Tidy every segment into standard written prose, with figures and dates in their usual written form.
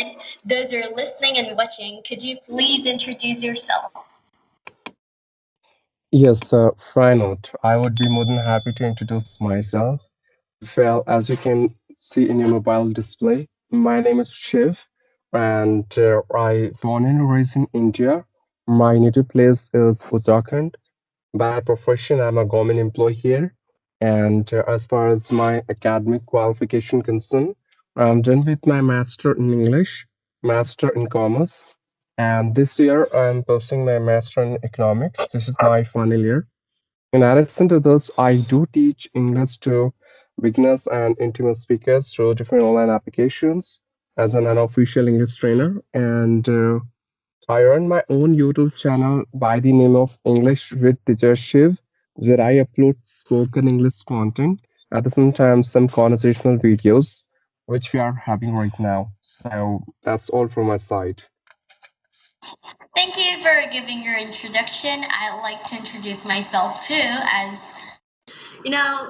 ahead, those who are listening and watching, could you please introduce yourself? Yes, why not? I would be more than happy to introduce myself. Well, as you can see in your mobile display, my name is Shiv, and I born and raised in India. My native place is Uttarakhand. By profession, I'm a government employee here, and as far as my academic qualification concerned, I'm done with my master in English, master in commerce, and this year I'm pursuing my master in economics. This is my final year. In addition to this, I do teach English to beginners and intimate speakers through different online applications as an unofficial English trainer. And I run my own YouTube channel by the name of English with Teacher Shiv, where I upload spoken English content. At the same time, some conversational videos, which we are having right now. So that's all from my side. Thank you for giving your introduction. I'd like to introduce myself too, as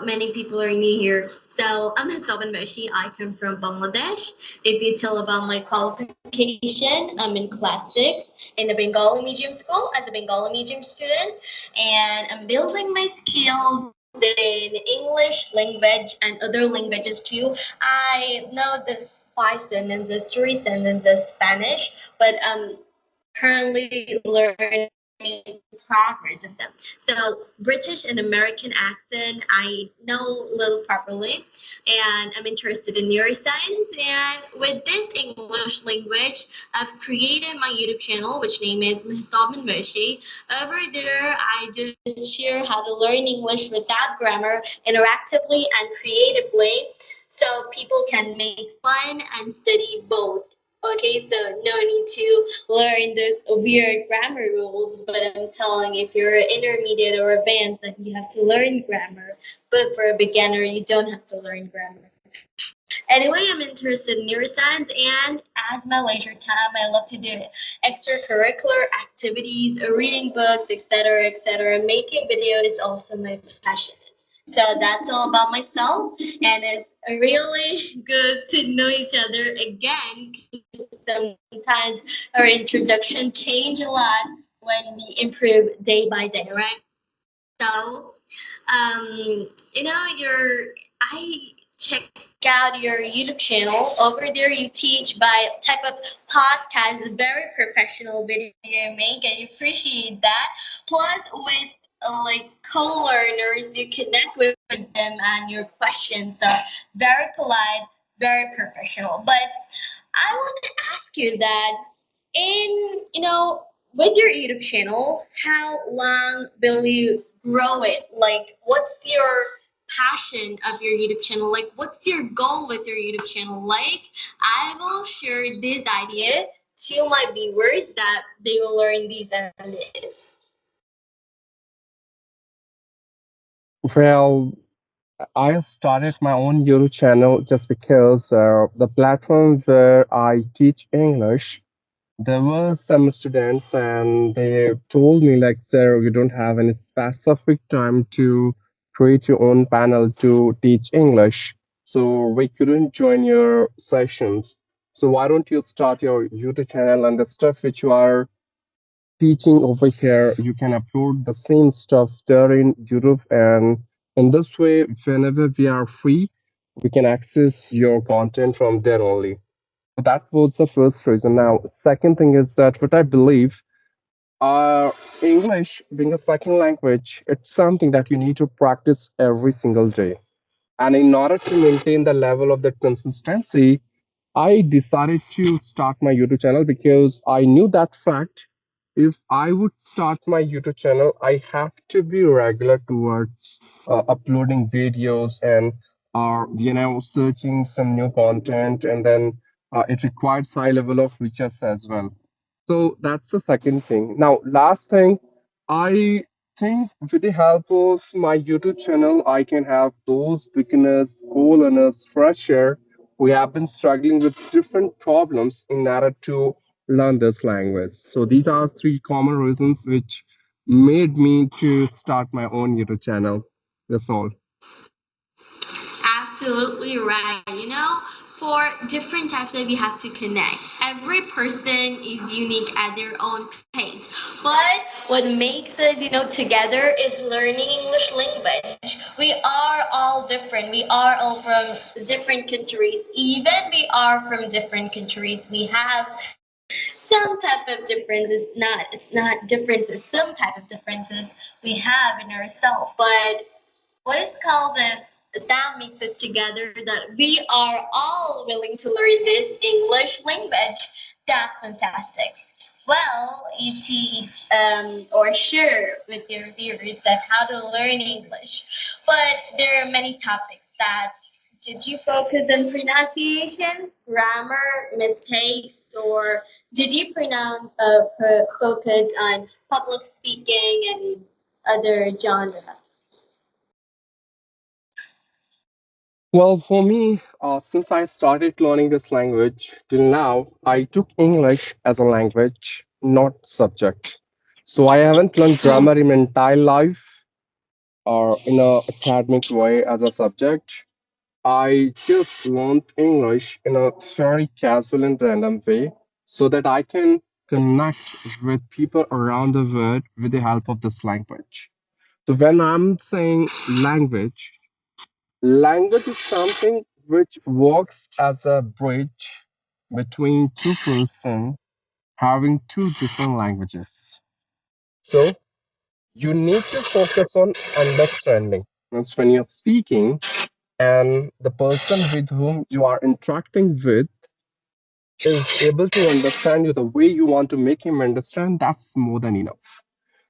many people are new here. So I'm Hasaban Moshi. I come from Bangladesh. If you tell about my qualification, I'm in class six in the Bengali medium school as a Bengali medium student, and I'm building my skills in English language and other languages too. I know this five sentences, three sentences Spanish, but currently learning progress of them. So British and American accent, I know little properly, and I'm interested in neuroscience. And with this English language, I've created my YouTube channel, which name is Mahsab and Moshi. Over there, I just share how to learn English without grammar, interactively and creatively, so people can make fun and study both. Okay, so no need to learn those weird grammar rules, but I'm telling if you're intermediate or advanced, then you have to learn grammar. But for a beginner, you don't have to learn grammar. Anyway, I'm interested in neuroscience, and as my leisure time, I love to do extracurricular activities, reading books, etc., etc. Making video is also my passion. So that's all about myself, and it's really good to know each other again. Sometimes our introduction change a lot when we improve day by day, right? So, your I check out your YouTube channel. Over there, you teach by type of podcast, very professional video you make, and you appreciate that. Plus, with like co-learners, you connect with them, and your questions are very polite, very professional. But I want to ask you that in with your YouTube channel, how long will you grow it? Like, what's your passion of your YouTube channel? Like, what's your goal with your YouTube channel? Like, I will share this idea to my viewers that they will learn these and this. Well, I started my own YouTube channel just because the platform where I teach English, there were some students and they told me like, sir, you don't have any specific time to create your own panel to teach English. So we couldn't join your sessions. So why don't you start your YouTube channel and the stuff which you are teaching over here, you can upload the same stuff there in YouTube, and in this way, whenever we are free, we can access your content from there only. So that was the first reason. Now, second thing is that what I believe, uh, English being a second language, it's something that you need to practice every single day. And in order to maintain the level of that consistency, I decided to start my YouTube channel because I knew that fact. If I would start my YouTube channel, I have to be regular towards uploading videos and searching some new content, and then it requires high level of features as well. So that's the second thing. Now, last thing, I think with the help of my YouTube channel, I can have those beginners, co-learners, fresher who have been struggling with different problems in order to learn this language. So these are three common reasons which made me to start my own YouTube channel. That's all. Absolutely right. for different types of you have to connect. Every person is unique at their own pace. But what makes us, together is learning English language. We are all different. We are all from different countries. Even we are from different countries. We have some type of differences, not it's not differences, some type of differences we have in ourselves. But what is called as that makes it together that we are all willing to learn this English language. That's fantastic. Well, you teach or share with your viewers that how to learn English, but there are many topics that did you focus on pronunciation, grammar, mistakes, or did you focus on public speaking and other genre? Well, for me, since I started learning this language till now, I took English as a language, not subject. So I haven't learned grammar in my entire life or in a academic way as a subject. I just learned English in a very casual and random way so that I can connect with people around the world with the help of this language. So when I'm saying language, language is something which works as a bridge between two persons having two different languages. So you need to focus on understanding. That's when you're speaking and the person with whom you are interacting with is able to understand you the way you want to make him understand, that's more than enough.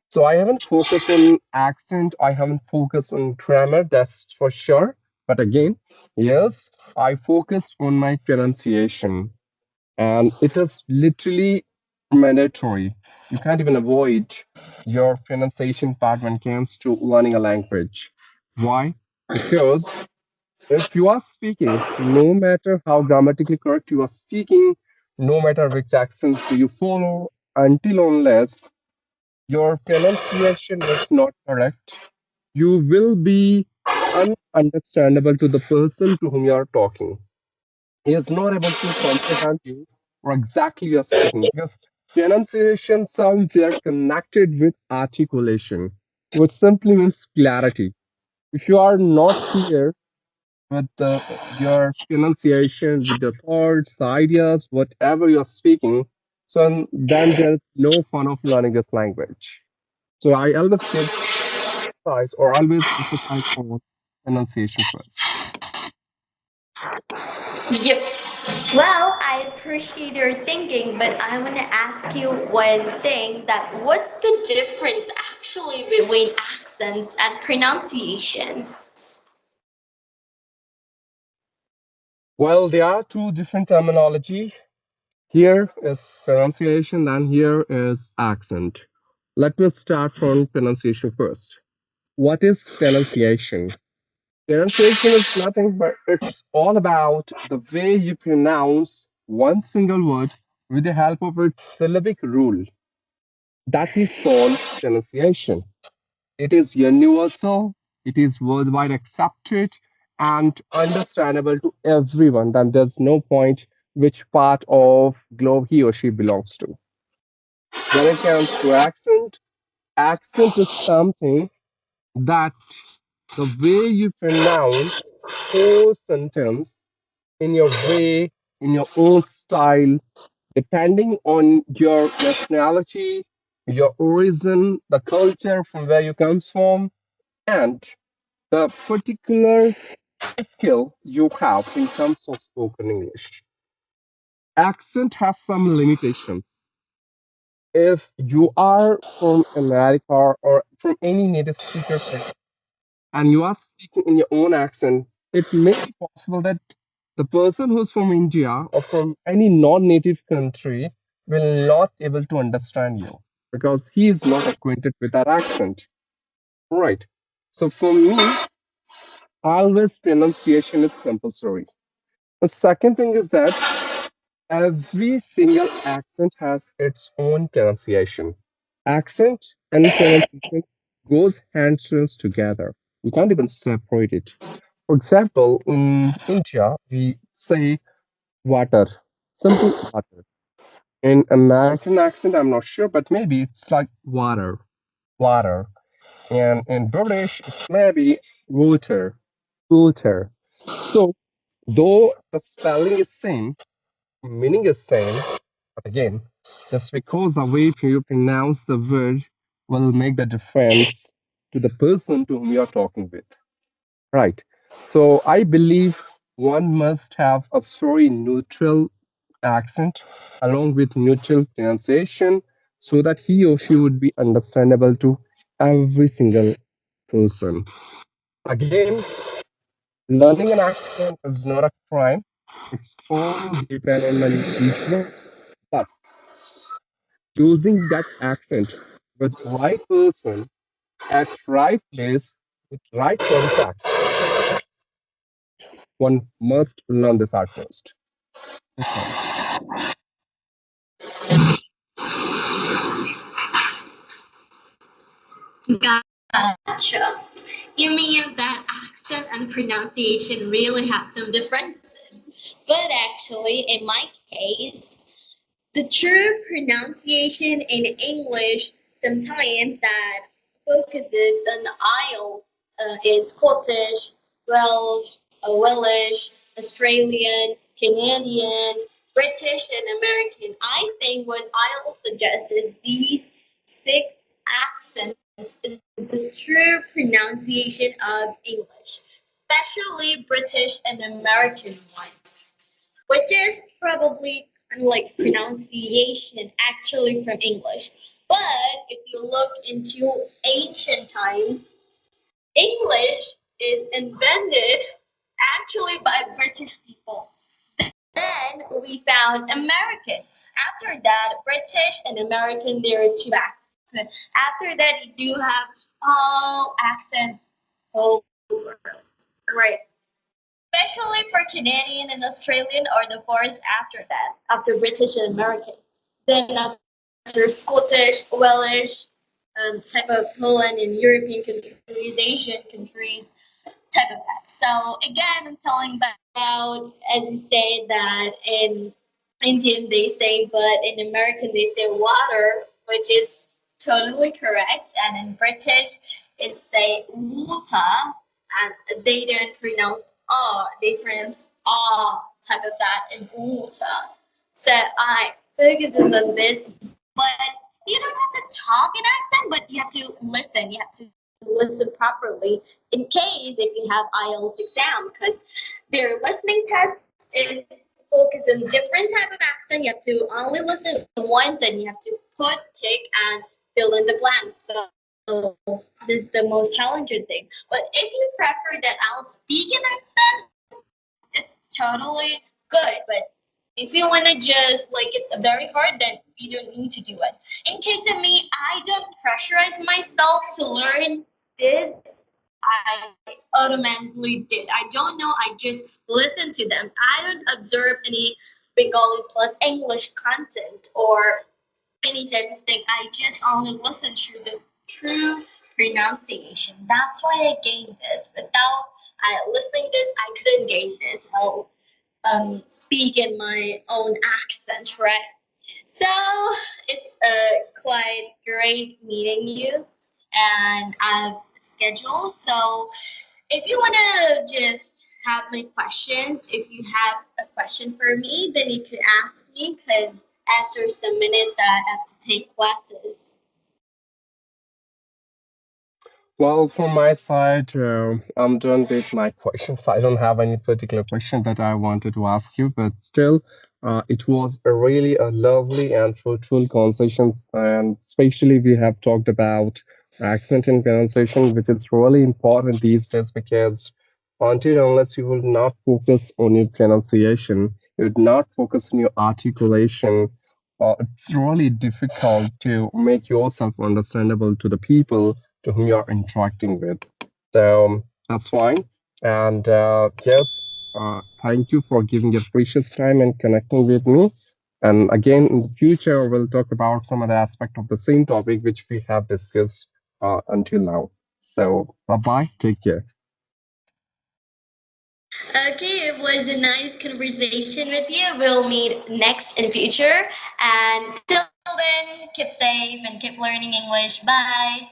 So I haven't focused on accent, I haven't focused on grammar, that's for sure. But again, yes, I focused on my pronunciation, and it is literally mandatory. You can't even avoid your pronunciation part when it comes to learning a language. Why? Because if you are speaking, no matter how grammatically correct you are speaking, no matter which accent do you follow, until unless your pronunciation is not correct, you will be ununderstandable to the person to whom you are talking. He is not able to comprehend you or exactly you're speaking because pronunciation sounds they are connected with articulation, which simply means clarity. If you are not clear with your pronunciation, with your thoughts, ideas, whatever you're speaking, so then there's no fun of learning this language. So I always give size or always emphasize on pronunciation first. Yep. Well, I appreciate your thinking, but I want to ask you one thing that what's the difference actually between accents and pronunciation? Well, there are two different terminology. Here is pronunciation, and here is accent. Let me start from pronunciation first. What is pronunciation? Pronunciation is nothing but it's all about the way you pronounce one single word with the help of its syllabic rule. That is called pronunciation. It is universal, it is worldwide accepted and understandable to everyone. Then there's no point which part of globe he or she belongs to. When it comes to accent, accent is something that the way you pronounce whole sentence in your way, in your own style, depending on your nationality, your origin, the culture from where you comes from, and the particular skill you have in terms of spoken English. Accent has some limitations. If you are from America or from any native speaker place and you are speaking in your own accent, it may be possible that the person who's from India or from any non-native country will not able to understand you because he is not acquainted with that accent. Right. So for me, always pronunciation is compulsory. The second thing is that every single accent has its own pronunciation. Accent and pronunciation goes hands to hands together. You can't even separate it. For example, in India, we say Water. Simple water. In American accent, I'm not sure, but maybe it's like water. Water. And in British, it's maybe water. Water. So, though the spelling is same, meaning is same, but again, just because the way you pronounce the word will make the difference to the person to whom you're talking with. Right. So I believe one must have a very neutral accent along with neutral pronunciation so that he or she would be understandable to every single person. Again, learning an accent is not a crime. It's all depend on the individual. But choosing that accent with right person at right place with right context, one must learn this art first. That's all. Gotcha. You mean that accent and pronunciation really have some differences? But actually, in my case, the true pronunciation in English sometimes that focuses on the IELTS is Scottish, Welsh, Australian, Canadian, British, and American. I think what IELTS suggests is these six accents is the true pronunciation of English, especially British and American one, which is probably unlike pronunciation actually from English. But if you look into ancient times, English is invented actually by British people. Then we found American. After that, British and American, there are two accents. After that, you do have all accents over. Right. Especially for Canadian and Australian are the first after that, after British and American. Then after Scottish, Welsh, type of Poland and European countries, Asian countries, type of that. So again, I'm telling about, as you say that in Indian they say, but in American they say water, which is totally correct, and in British it's say water, and they don't pronounce R, they pronounce R type of that in water. So I focus on this, but you don't have to talk in accent, but you have to listen. You have to listen properly in case if you have IELTS exam, because their listening test is focused on different type of accent. You have to only listen once, and you have to put, tick, and fill in the blanks. So this is the most challenging thing. But if you prefer that I'll speak in accent, it's totally good. But if you want to just like it's very hard, then you don't need to do it. In case of me, I don't pressurize myself to learn this. I automatically did. I don't know. I just listen to them. I don't observe any Bengali plus English content or any type of thing. I just only listen to the true pronunciation. That's why I gained this. Without listening this, I couldn't gain this. I'll speak in my own accent, right? So it's quite great meeting you, and I've scheduled. So if you want to just have my questions, if you have a question for me, then you could ask me because after some minutes I have to take classes. Well, from my side, I'm done with my questions. I don't have any particular question that I wanted to ask you, but still, it was a really a lovely and fruitful conversation. And especially, we have talked about accent and pronunciation, which is really important these days because until unless you will not focus on your pronunciation, you would not focus on your articulation. It's really difficult to make yourself understandable to the people to whom you're interacting with. So that's fine. And yes, thank you for giving your precious time and connecting with me. And again, in the future, we'll talk about some other aspect of the same topic which we have discussed until now. So bye bye. Take care. Okay, it was a nice conversation with you. We'll meet next in future. And till then, keep safe and keep learning English. Bye.